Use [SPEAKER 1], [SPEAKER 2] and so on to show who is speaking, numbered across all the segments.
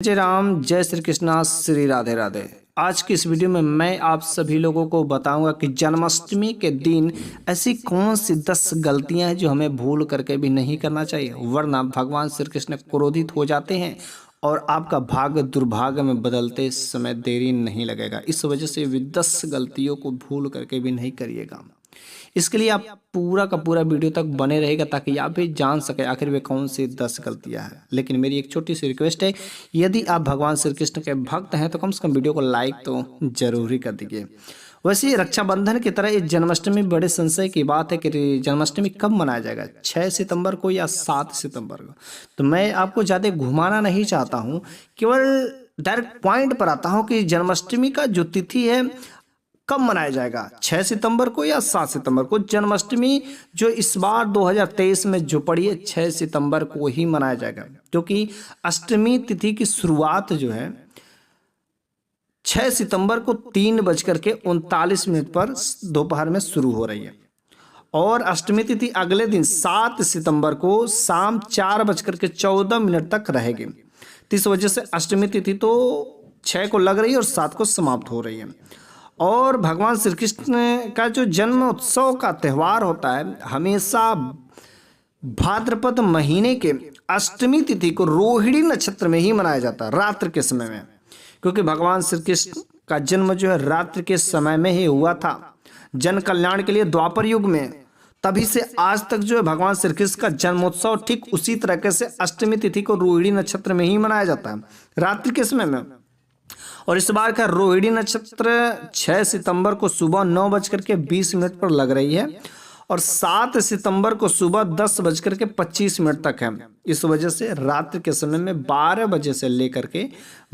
[SPEAKER 1] जय राम, जय श्री कृष्णा, श्री राधे राधे। आज की इस वीडियो में मैं आप सभी लोगों को बताऊंगा कि जन्माष्टमी के दिन ऐसी कौन सी 10 गलतियां हैं जो हमें भूल करके भी नहीं करना चाहिए, वरना भगवान श्री कृष्ण क्रोधित हो जाते हैं और आपका भाग्य दुर्भाग्य में बदलते समय देरी नहीं लगेगा। इस वजह से वे 10 गलतियों को भूल करके भी नहीं करिएगा। इसके लिए आप पूरा का पूरा वीडियो तक बने रहेगा ताकि आप भी जान सके आखिर वे कौन सी 10 गलतियां हैं। लेकिन मेरी एक छोटी सी रिक्वेस्ट है, यदि आप भगवान श्री कृष्ण के भक्त हैं तो कम से कम वीडियो को लाइक तो जरूर ही कर दीजिए। वैसे रक्षाबंधन की तरह इस जन्माष्टमी बड़े संशय की बात है कि जन्माष्टमी कब मनाया जाएगा, 6 सितंबर को या 7 सितंबर को। तो मैं आपको ज़्यादा घुमाना नहीं चाहता हूँ, केवल डायरेक्ट पॉइंट पर आता हूँ कि जन्माष्टमी का जो तिथि है कब मनाया जाएगा, 6 सितंबर को या 7 सितंबर को। जन्माष्टमी जो इस बार 2023 में जो पड़ी है 6 सितंबर को ही मनाया जाएगा, क्योंकि अष्टमी तिथि की शुरुआत जो है 6 सितंबर को 3:39 पर दोपहर में शुरू हो रही है और अष्टमी तिथि अगले दिन 7 सितंबर को शाम 4:14 तक रहेगी। तो इस वजह से अष्टमी तिथि तो 6 को लग रही है और 7 को समाप्त हो रही है। और भगवान श्री कृष्ण का जो जन्म उत्सव का त्यौहार होता है हमेशा भाद्रपद महीने के अष्टमी तिथि को रोहिणी नक्षत्र में ही मनाया जाता है, रात्रि के समय में, क्योंकि भगवान श्री कृष्ण का जन्म जो है रात्रि के समय में ही हुआ था जन कल्याण के लिए द्वापर युग में। तभी से आज तक जो है भगवान श्री कृष्ण का जन्मोत्सव ठीक उसी तरीके से अष्टमी तिथि को रोहिणी नक्षत्र में ही मनाया जाता है, रात्रि के समय में। और इस बार का रोहिणी नक्षत्र 6 सितंबर को सुबह 9:20 पर लग रही है और 7 सितंबर को सुबह 10:25 तक है। इस वजह से रात्रि के समय में 12 बजे से लेकर के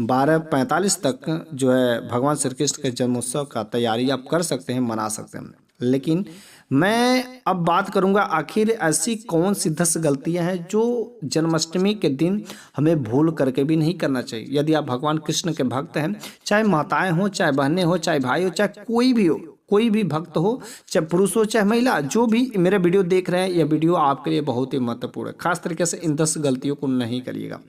[SPEAKER 1] 12:45 तक जो है भगवान श्री कृष्ण के जन्मोत्सव का तैयारी आप कर सकते हैं, मना सकते हैं। लेकिन मैं अब बात करूंगा आखिर ऐसी कौन सी 10 गलतियां हैं जो जन्माष्टमी के दिन हमें भूल करके भी नहीं करना चाहिए। यदि आप भगवान कृष्ण के भक्त हैं, चाहे माताएं हो, चाहे बहनें हो, चाहे भाई हो, चाहे कोई भी हो, कोई भी भक्त हो, चाहे पुरुष हो चाहे महिला, जो भी मेरा वीडियो देख रहे हैं, यह वीडियो आपके लिए बहुत ही महत्वपूर्ण है। खास तरीके से इन 10 गलतियों को नहीं करिएगा,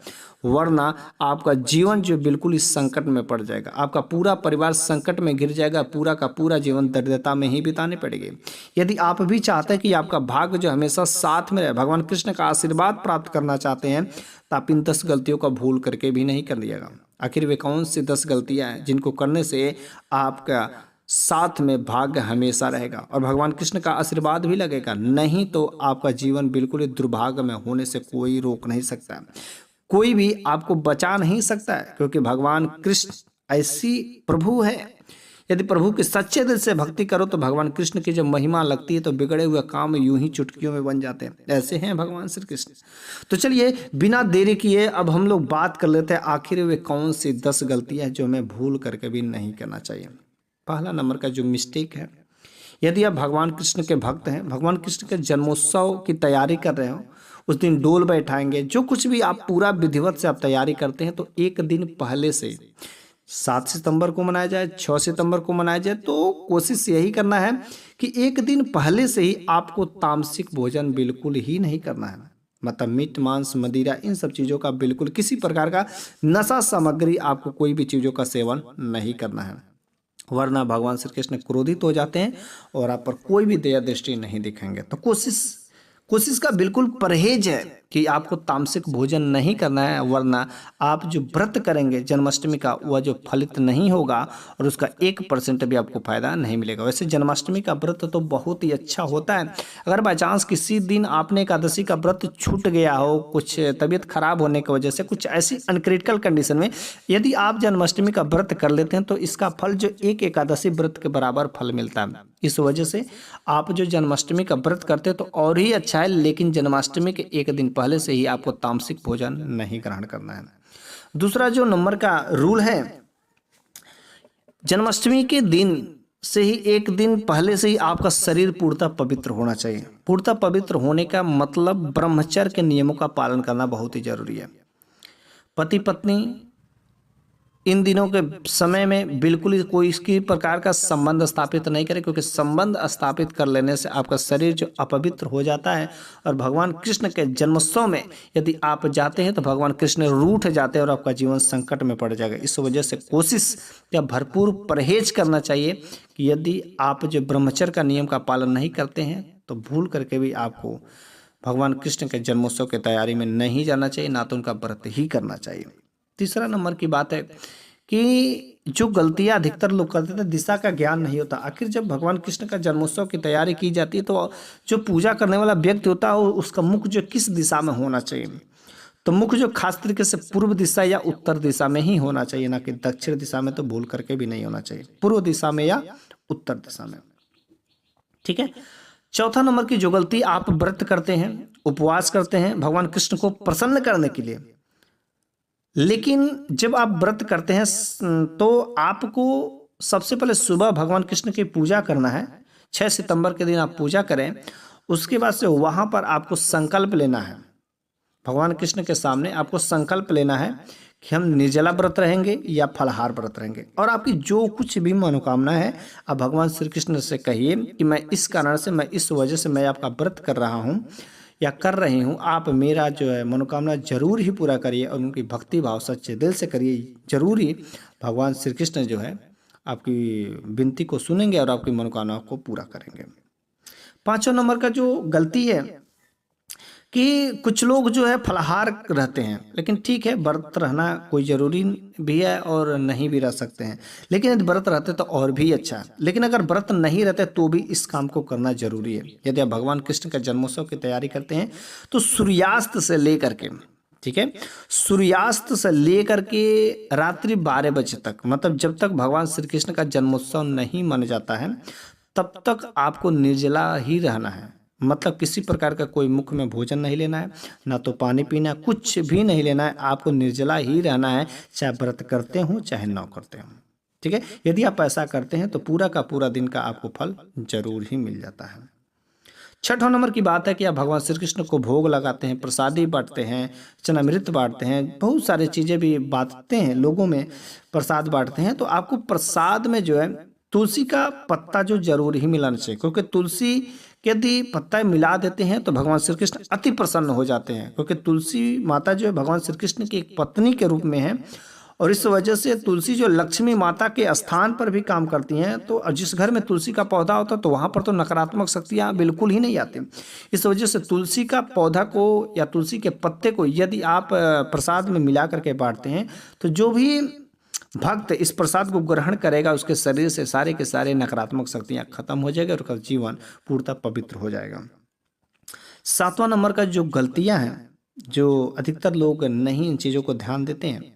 [SPEAKER 1] वरना आपका जीवन जो बिल्कुल इस संकट में पड़ जाएगा, आपका पूरा परिवार संकट में गिर जाएगा, पूरा का पूरा जीवन दरिद्रता में ही बिताने पड़ेंगे। यदि आप भी चाहते हैं कि आपका भाग्य जो हमेशा साथ में रहे, भगवान कृष्ण का आशीर्वाद प्राप्त करना चाहते हैं, तो आप इन 10 गलतियों का भूल करके भी नहीं करिएगा। आखिर वे कौन सी 10 गलतियां हैं जिनको करने से आपका साथ में भाग्य हमेशा रहेगा और भगवान कृष्ण का आशीर्वाद भी लगेगा, नहीं तो आपका जीवन बिल्कुल ही दुर्भाग्य में होने से कोई रोक नहीं सकता, कोई भी आपको बचा नहीं सकता है, क्योंकि भगवान कृष्ण ऐसी प्रभु है। यदि प्रभु के सच्चे दिल से भक्ति करो तो भगवान कृष्ण की जब महिमा लगती है तो बिगड़े हुए काम यूं ही चुटकियों में बन जाते हैं। ऐसे हैं भगवान श्री कृष्ण। तो चलिए बिना देरी किए अब हम लोग बात कर लेते हैं आखिर वे कौन सी 10 गलतियां जो हमें भूल करके भी नहीं करना चाहिए। पहला नंबर का जो मिस्टेक है, यदि आप भगवान कृष्ण के भक्त हैं, भगवान कृष्ण के जन्मोत्सव की तैयारी कर रहे हो, उस दिन डोल बैठाएंगे, जो कुछ भी आप पूरा विधिवत से आप तैयारी करते हैं, तो एक दिन पहले से 7 सितंबर को मनाया जाए, 6 सितंबर को मनाया जाए, तो कोशिश यही करना है कि एक दिन पहले से ही आपको तामसिक भोजन बिल्कुल ही नहीं करना है। मतलब मीट मांस मदिरा इन सब चीज़ों का बिल्कुल किसी प्रकार का नशा सामग्री आपको कोई भी चीज़ों का सेवन नहीं करना है, वरना भगवान श्री कृष्ण क्रोधित हो जाते हैं और आप पर कोई भी दया दृष्टि नहीं दिखाएंगे। तो कोशिश का बिल्कुल परहेज है कि आपको तामसिक भोजन नहीं करना है, वरना आप जो व्रत करेंगे जन्माष्टमी का वह जो फलित नहीं होगा और उसका 1% भी आपको फायदा नहीं मिलेगा। वैसे जन्माष्टमी का व्रत तो बहुत ही अच्छा होता है। अगर बाई चांस किसी दिन आपने एकादशी का व्रत छूट गया हो, कुछ तबीयत खराब होने की वजह से, कुछ ऐसी अनक्रिटिकल कंडीशन में यदि आप जन्माष्टमी का व्रत कर लेते हैं तो इसका फल जो एक एकादशी व्रत के बराबर फल मिलता है। इस वजह से आप जो जन्माष्टमी का व्रत करते हैं तो और ही अच्छा है, लेकिन जन्माष्टमी के एक दिन पहले से ही आपको तामसिक भोजन नहीं ग्रहण करना है। दूसरा जो नंबर का रूल है, जन्माष्टमी के दिन से ही एक दिन पहले से ही आपका शरीर पूर्णतः पवित्र होना चाहिए। पूर्णतः पवित्र होने का मतलब ब्रह्मचर्य के नियमों का पालन करना बहुत ही जरूरी है। पति पत्नी इन दिनों के समय में बिल्कुल ही कोई इसकी प्रकार का संबंध स्थापित नहीं करें, क्योंकि संबंध स्थापित कर लेने से आपका शरीर जो अपवित्र हो जाता है। और भगवान कृष्ण के जन्मोत्सव में यदि आप जाते हैं तो भगवान कृष्ण रूठ जाते हैं और आपका जीवन संकट में पड़ जाएगा। इस वजह से कोशिश या भरपूर परहेज करना चाहिए कि यदि आप जो ब्रह्मचर्य का नियम का पालन नहीं करते हैं तो भूल करके भी आपको भगवान कृष्ण के जन्मोत्सव की तैयारी में नहीं जाना चाहिए, ना तो उनका व्रत ही करना चाहिए। तीसरा नंबर की बात है कि जो गलतियां अधिकतर लोग करते थे, दिशा का ज्ञान नहीं होता। आखिर जब भगवान कृष्ण का जन्मोत्सव की तैयारी की जाती है तो जो पूजा करने वाला व्यक्ति होता है उसका मुख जो किस दिशा में होना चाहिए, तो मुख जो खास तरीके से पूर्व दिशा या उत्तर दिशा में ही होना चाहिए, ना कि दक्षिण दिशा में तो भूल करके भी नहीं होना चाहिए, पूर्व दिशा में या उत्तर दिशा में। ठीक है। चौथा नंबर की जो गलती, आप व्रत करते हैं, उपवास करते हैं भगवान कृष्ण को प्रसन्न करने के लिए, लेकिन जब आप व्रत करते हैं तो आपको सबसे पहले सुबह भगवान कृष्ण की पूजा करना है। 6 सितंबर के दिन आप पूजा करें, उसके बाद से वहां पर आपको संकल्प लेना है। भगवान कृष्ण के सामने आपको संकल्प लेना है कि हम निर्जला व्रत रहेंगे या फलाहार व्रत रहेंगे, और आपकी जो कुछ भी मनोकामना है आप भगवान श्री कृष्ण से कहिए कि मैं इस कारण से, मैं इस वजह से मैं आपका व्रत कर रहा हूँ या कर रही हूँ, आप मेरा जो है मनोकामना जरूर ही पूरा करिए, और उनकी भक्ति भाव सच्चे दिल से करिए। जरूर ही भगवान श्री कृष्ण जो है आपकी विनती को सुनेंगे और आपकी मनोकामना को पूरा करेंगे। 5वां नंबर का जो गलती है कि कुछ लोग जो है फलाहार रहते हैं, लेकिन ठीक है व्रत रहना कोई ज़रूरी भी है और नहीं भी रह सकते हैं, लेकिन यदि व्रत रहते तो और भी अच्छा है। लेकिन अगर व्रत नहीं रहते तो भी इस काम को करना जरूरी है। यदि आप भगवान कृष्ण का जन्मोत्सव की तैयारी करते हैं तो सूर्यास्त से लेकर के, ठीक है, सूर्यास्त से लेकर के रात्रि 12 बजे तक, मतलब जब तक भगवान श्री कृष्ण का जन्मोत्सव नहीं मन जाता है तब तक आपको निर्जला ही रहना है। मतलब किसी प्रकार का कोई मुख में भोजन नहीं लेना है, ना तो पानी पीना, कुछ भी नहीं लेना है, आपको निर्जला ही रहना है, चाहे व्रत करते हो चाहे न करते हो। ठीक है। यदि आप ऐसा करते हैं तो पूरा का पूरा दिन का आपको फल जरूर ही मिल जाता है। 6वां नंबर की बात है कि आप भगवान श्री कृष्ण को भोग लगाते हैं, प्रसादी बांटते हैं, चनामृत बांटते हैं, बहुत सारी चीज़ें भी बांटते हैं, लोगों में प्रसाद बांटते हैं, तो आपको प्रसाद में जो है तुलसी का पत्ता जो जरूर ही मिलाना चाहिए, क्योंकि तुलसी यदि पत्ता मिला देते हैं तो भगवान श्री कृष्ण अति प्रसन्न हो जाते हैं, क्योंकि तुलसी माता जो है भगवान श्री कृष्ण की एक पत्नी के रूप में है, और इस वजह से तुलसी जो लक्ष्मी माता के स्थान पर भी काम करती हैं। तो जिस घर में तुलसी का पौधा होता है तो वहाँ पर तो नकारात्मक शक्तियाँ बिल्कुल ही नहीं आती। इस वजह से तुलसी का पौधा को या तुलसी के पत्ते को यदि आप प्रसाद में मिला करके बांटते हैं तो जो भी भक्त इस प्रसाद को ग्रहण करेगा उसके शरीर से सारे के सारे नकारात्मक शक्तियाँ खत्म हो जाएगी और उसका जीवन पूर्णतः पवित्र हो जाएगा। 7वां नंबर का जो गलतियाँ हैं, जो अधिकतर लोग नहीं इन चीज़ों को ध्यान देते हैं,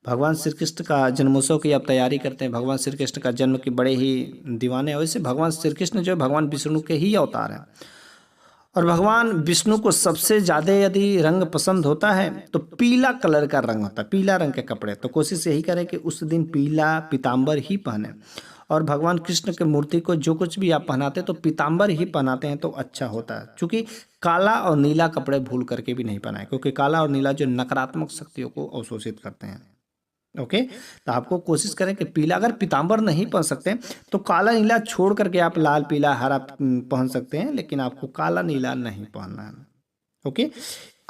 [SPEAKER 1] भगवान श्री कृष्ण का जन्मोत्सव की आप तैयारी करते हैं, भगवान श्री कृष्ण का जन्म के बड़े ही दीवाने हैं। वैसे भगवान श्री कृष्ण जो भगवान विष्णु के ही अवतार हैं, और भगवान विष्णु को सबसे ज़्यादा यदि रंग पसंद होता है तो पीला कलर का रंग होता है, पीला रंग के कपड़े। तो कोशिश यही करें कि उस दिन पीला पीताम्बर ही पहने, और भगवान कृष्ण के मूर्ति को जो कुछ भी आप पहनाते हैं तो पीताम्बर ही पहनाते हैं तो अच्छा होता है। क्योंकि काला और नीला कपड़े भूल करके भी नहीं पहनाए, क्योंकि काला और नीला जो नकारात्मक शक्तियों को अवशोषित करते हैं। ओके, तो आपको कोशिश करें कि पीला, अगर पीताम्बर नहीं पहन सकते तो काला नीला छोड़ करके आप लाल पीला हरा पहन सकते हैं, लेकिन आपको काला नीला नहीं पहनना है। ओके।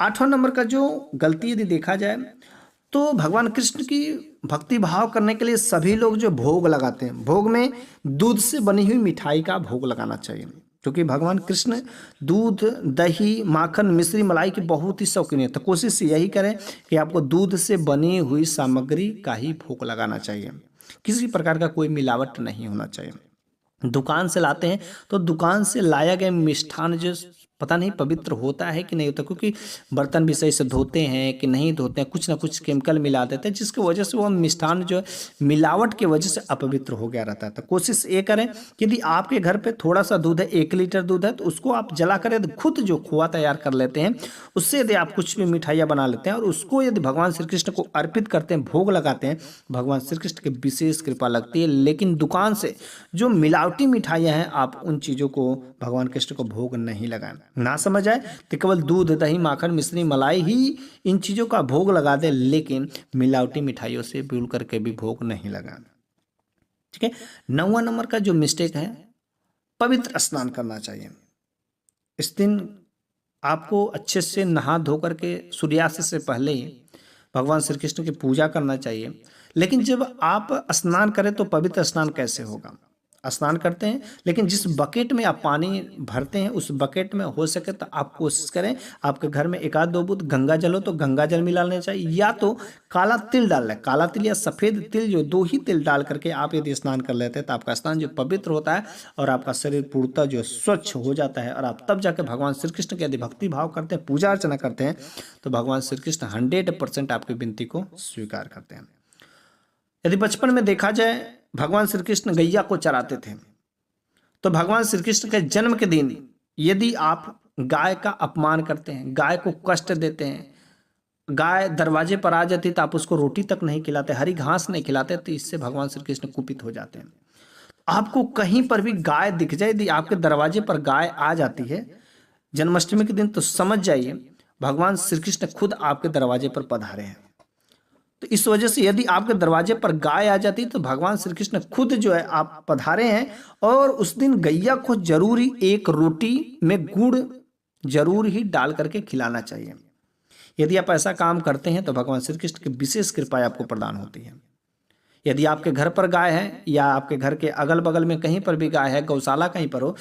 [SPEAKER 1] 8वां नंबर का जो गलती यदि देखा जाए तो भगवान कृष्ण की भक्ति भाव करने के लिए सभी लोग जो भोग लगाते हैं, भोग में दूध से बनी हुई मिठाई का भोग लगाना चाहिए, क्योंकि भगवान कृष्ण दूध, दही, माखन, मिश्री, मलाई की बहुत ही शौकीन है। तो कोशिश यही करें कि आपको दूध से बनी हुई सामग्री का ही भोग लगाना चाहिए, किसी प्रकार का कोई मिलावट नहीं होना चाहिए। दुकान से लाते हैं तो दुकान से लाया गया मिष्ठान जो पता नहीं पवित्र होता है कि नहीं होता, क्योंकि बर्तन भी सही से धोते हैं कि नहीं धोते हैं, कुछ ना कुछ केमिकल मिला देते हैं, जिसकी वजह से वो मिष्ठान जो है मिलावट की वजह से अपवित्र हो गया रहता है। तो कोशिश ये करें कि यदि आपके घर पे थोड़ा सा दूध है, 1 लीटर दूध है, तो उसको आप जला कर यदि खुद जो खोआ तैयार कर लेते हैं, उससे यदि आप कुछ भी मिठाइयाँ बना लेते हैं और उसको यदि भगवान श्री कृष्ण को अर्पित करते हैं, भोग लगाते हैं, भगवान श्री कृष्ण की विशेष कृपा लगती है। लेकिन दुकान से जो मिलावटी मिठाइयाँ हैं, आप उन चीज़ों को भगवान कृष्ण को भोग नहीं लगाएं। ना समझ आए तो केवल दूध, दही, माखन, मिश्री, मलाई ही इन चीज़ों का भोग लगा दे, लेकिन मिलावटी मिठाइयों से भूल करके भी भोग नहीं लगाना। ठीक है। 9वां नंबर का जो मिस्टेक है, पवित्र स्नान करना चाहिए। इस दिन आपको अच्छे से नहा धो करके सूर्यास्त से पहले ही भगवान श्री कृष्ण की पूजा करना चाहिए। लेकिन जब आप स्नान करें तो पवित्र स्नान कैसे होगा? स्नान करते हैं, लेकिन जिस बकेट में आप पानी भरते हैं उस बकेट में हो सके तो आप कोशिश करें, आपके घर में एक आध दो बूंद गंगा जल हो तो गंगा जल मिला लेना चाहिए, या तो काला तिल डाल लें। काला तिल या सफ़ेद तिल, जो दो ही तिल डाल करके आप यदि स्नान कर लेते हैं तो आपका स्नान जो पवित्र होता है और आपका शरीर पूर्णतः जो स्वच्छ हो जाता है, और आप तब जाकर भगवान श्री कृष्ण के यदि भक्ति भाव करते हैं, पूजा अर्चना करते हैं, तो भगवान श्री कृष्ण 100% आपकी विनती को स्वीकार करते हैं। यदि बचपन में देखा जाए, भगवान श्री कृष्ण गैया को चराते थे, तो भगवान श्री कृष्ण के जन्म के दिन यदि आप गाय का अपमान करते हैं, गाय को कष्ट देते हैं, गाय दरवाजे पर आ जाती तो आप उसको रोटी तक नहीं खिलाते, हरी घास नहीं खिलाते, तो इससे भगवान श्री कृष्ण कुपित हो जाते हैं। आपको कहीं पर भी गाय दिख जाए, यदि आपके दरवाजे पर गाय आ जाती है जन्माष्टमी के दिन, तो समझ जाइए भगवान श्री कृष्ण खुद आपके दरवाजे पर पधारे हैं। तो इस वजह से यदि आपके दरवाजे पर गाय आ जाती तो भगवान श्री कृष्ण खुद जो है आप पधारे हैं, और उस दिन गैया को जरूर ही एक रोटी में गुड़ जरूर ही डाल करके खिलाना चाहिए। यदि आप ऐसा काम करते हैं तो भगवान श्री कृष्ण की विशेष कृपाएं आपको प्रदान होती है। यदि आपके घर पर गाय है या आपके घर के अगल बगल में कहीं पर भी गाय है, गौशाला कहीं पर हो,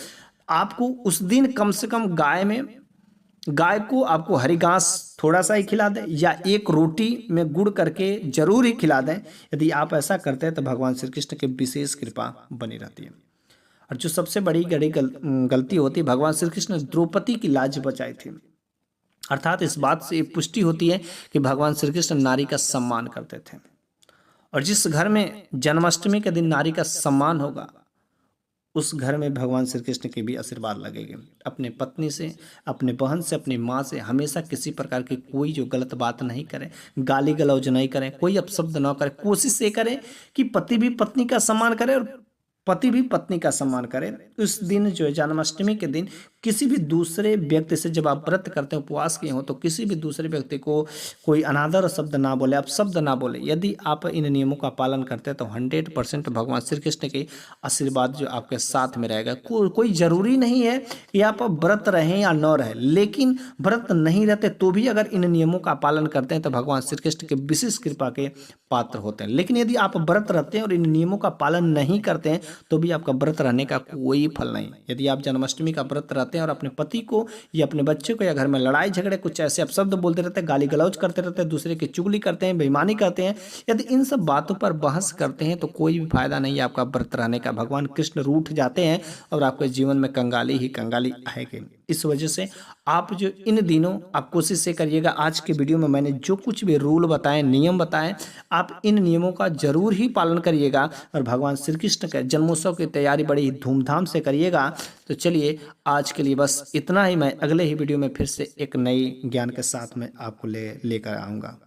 [SPEAKER 1] आपको उस दिन कम से कम गाय को आपको हरी घास थोड़ा सा ही खिला दें, या एक रोटी में गुड़ करके जरूर ही खिला दें। यदि आप ऐसा करते हैं तो भगवान श्री कृष्ण की विशेष कृपा बनी रहती है। और जो सबसे बड़ी गलती होती है, भगवान श्री कृष्ण ने द्रौपदी की लाज बचाई थी। अर्थात इस बात से पुष्टि होती है कि भगवान श्री कृष्ण नारी का सम्मान करते थे, और जिस घर में जन्माष्टमी के दिन नारी का सम्मान होगा, उस घर में भगवान श्री कृष्ण के भी आशीर्वाद लगेंगे। अपने पत्नी से, अपने बहन से, अपनी माँ से हमेशा किसी प्रकार की कोई जो गलत बात नहीं करें, गाली गलौज नहीं करें, कोई अपशब्द न करें। कोशिश ये करें कि पति भी पत्नी का सम्मान करे और पति भी पत्नी का सम्मान करे। उस दिन जो है जन्माष्टमी के दिन किसी भी दूसरे व्यक्ति से, जब आप व्रत करते हैं, उपवास किए हो, तो किसी भी दूसरे व्यक्ति को कोई अनादर शब्द ना बोले, आप शब्द ना बोले। यदि आप इन नियमों का पालन करते हैं तो 100% भगवान श्री कृष्ण के आशीर्वाद जो आपके साथ में रहेगा। कोई जरूरी नहीं है कि आप व्रत रहें या न रहें, लेकिन व्रत नहीं रहते तो भी अगर इन नियमों का पालन करते हैं तो भगवान श्री कृष्ण के विशेष कृपा के पात्र होते हैं। लेकिन यदि आप व्रत रहते हैं और इन नियमों का पालन नहीं करते हैं तो भी आपका व्रत रहने का कोई फल नहीं। यदि आप जन्माष्टमी का व्रत रहते हैं और अपने पति को या अपने बच्चे को या घर में लड़ाई झगड़े कुछ ऐसे अपशब्द बोलते रहते हैं, गाली गलौज करते रहते हैं, दूसरे की चुगली करते हैं, बेईमानी करते हैं, यदि इन सब बातों पर बहस करते हैं तो कोई भी फायदा नहीं है आपका व्रत रहने का। भगवान कृष्ण रूठ जाते हैं और आपके जीवन में कंगाली ही कंगाली आएगी। इस वजह से आप जो इन दिनों आप कोशिश से करिएगा, आज के वीडियो में मैंने जो कुछ भी रूल बताए, नियम बताए, आप इन नियमों का जरूर ही पालन करिएगा और भगवान श्री कृष्ण के जन्मोत्सव की तैयारी बड़ी धूमधाम से करिएगा। तो चलिए आज के लिए बस इतना ही। मैं अगले ही वीडियो में फिर से एक नई ज्ञान के साथ में आपको लेकर आऊँगा।